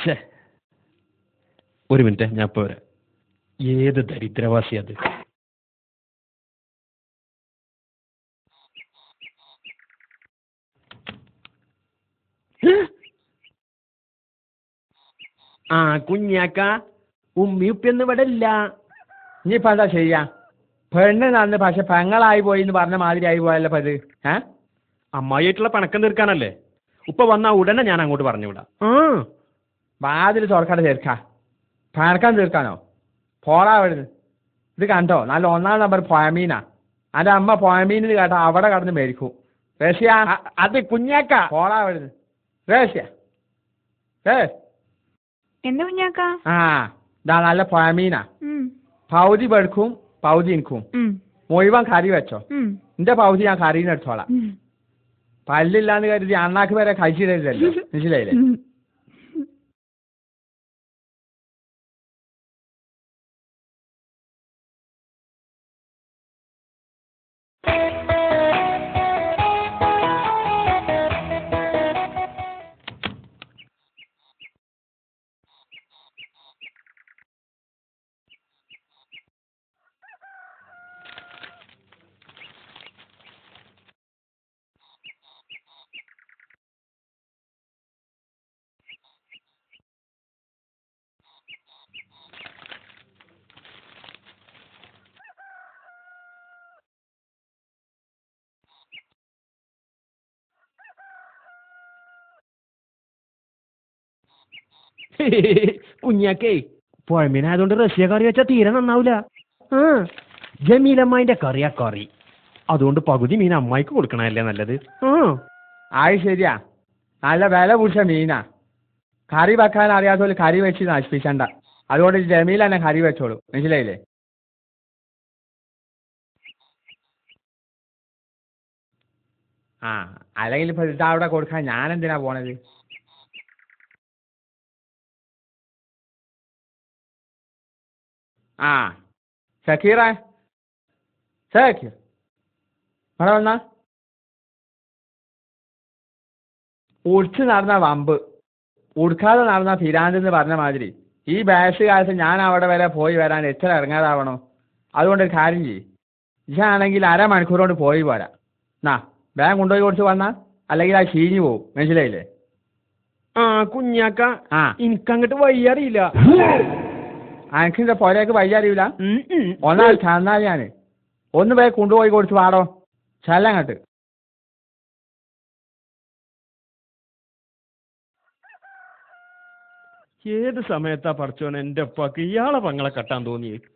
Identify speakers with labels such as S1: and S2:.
S1: ഛേ, ഒരു മിനിറ്റ്, ഞാൻ ഇപ്പോൾ വരാം. ഏത് ദരിദ്രവാസി അത്? ആ കുഞ്ഞാക്ക, ഉമ്മി ഉപ്പിയൊന്നും ഇവിടെ ഇല്ല.
S2: ഇനിയിപ്പോൾ എന്താ ചെയ്യാ? പെണ്ണ് നടന്ന് പക്ഷെ പെങ്ങളായി പോയി എന്ന് പറഞ്ഞ മാതിരി ആയി പോയല്ലോ അത്.
S1: അമ്മായിട്ടുള്ള പണക്കം തീർക്കാനല്ലേ. ഉപ്പ വന്നാ ഉടനെ ഞാൻ അങ്ങോട്ട് പറഞ്ഞു വിടാം.
S2: വാതിൽ തുറക്കാതെ തീർക്കാ. പണക്കം തീർക്കാനോ? പോടാ അവിടുന്ന്. ഇത് കണ്ടോ, നല്ല 1-ാം നമ്പർ പൊയമീനാ. എൻ്റെ അമ്മ പൊയമീനിൽ കേട്ടാ അവിടെ കടന്ന് മേടിക്കും. റേഷ്യ,
S1: അത് കുഞ്ഞാക്ക.
S2: പോടാ അവിടുന്ന്. റേഷ്യ,
S3: എന്താ കുഞ്ഞാക്ക?
S2: ഇതാ നല്ല പൊയമീനാ. പൗതി വെടുക്കും പൗതി എനിക്കും. മുഴുവൻ കറി വെച്ചോ. എന്റെ പൗതി ഞാൻ കറിന്ന് എടുത്തോളാം. പല്ലില്ലാന്ന് കരുതി അണ്ണാക്ക് വരെ കഴിച്ചിട്ടില്ലല്ലോ, മനസ്സിലായില്ലേ?
S1: കുഞ്ഞാക്കേ, പുഴമീനായതുകൊണ്ട് റഷ്യ കറി വെച്ചാൽ തീരെ നന്നാവൂല. ജമീലമ്മായിന്റെ കറിയാ കറി. അതുകൊണ്ട് പകുതി മീൻ അമ്മായിക്ക് കൊടുക്കണല്ലേ നല്ലത്.
S2: അത് ശരിയാ, നല്ല വില പിടിച്ച മീനാ. കറി വെക്കാൻ അറിയാത്തവര് കറി വെച്ച് നശിപ്പിച്ചണ്ട. അതുകൊണ്ട് ജമീൽ തന്നെ കറി വെച്ചോളൂ, മനസ്സിലായില്ലേ? അല്ലെങ്കിൽ ഇപ്പൊ ഇതവിടെ കൊടുക്കാൻ ഞാൻ എന്തിനാ പോണത്? സക്കീറ, സക്കീർ അവിടെ വന്നാ. ഉടിച്ച് നടന്ന വമ്പ്, ഉടുക്കാതെ നടന്ന ഫിരാന്തെന്ന് പറഞ്ഞ മാതിരി ഈ ബാഷ് കാലത്ത് ഞാൻ അവിടെ വരെ പോയി വരാൻ എത്ര ഇറങ്ങാതാവണോ? അതുകൊണ്ടൊരു കാര്യം ചെയ്യ്, ഇതാണെങ്കിൽ 1/2 മണിക്കൂർ കൊണ്ട് പോയി പോരാ. ബാഗ് കൊണ്ടുപോയി കൊടുത്ത് വന്നാ, അല്ലെങ്കിൽ അത് ചീഞ്ഞു പോവും, മനസ്സിലായില്ലേ?
S1: കുഞ്ഞാക്ക, എനിക്കങ്ങോട്ട് വയ്യറിയില്ല.
S2: എനിക്കിന്റെ പുരയ്ക്ക് വയ്യ അറിയില്ല. ഒന്നാൾ ചെന്നാൽ ഞാൻ ഒന്ന് പോയി കൊണ്ടുപോയി കൊടുത്ത് പാടോ, ചെല്ലങ്ങട്ട്.
S1: ഏത് സമയത്താ പഠിച്ചോനെ എന്റെ ഉപ്പാക്ക് ഇയാളെ പങ്ങളെ കെട്ടാൻ തോന്നിയത്?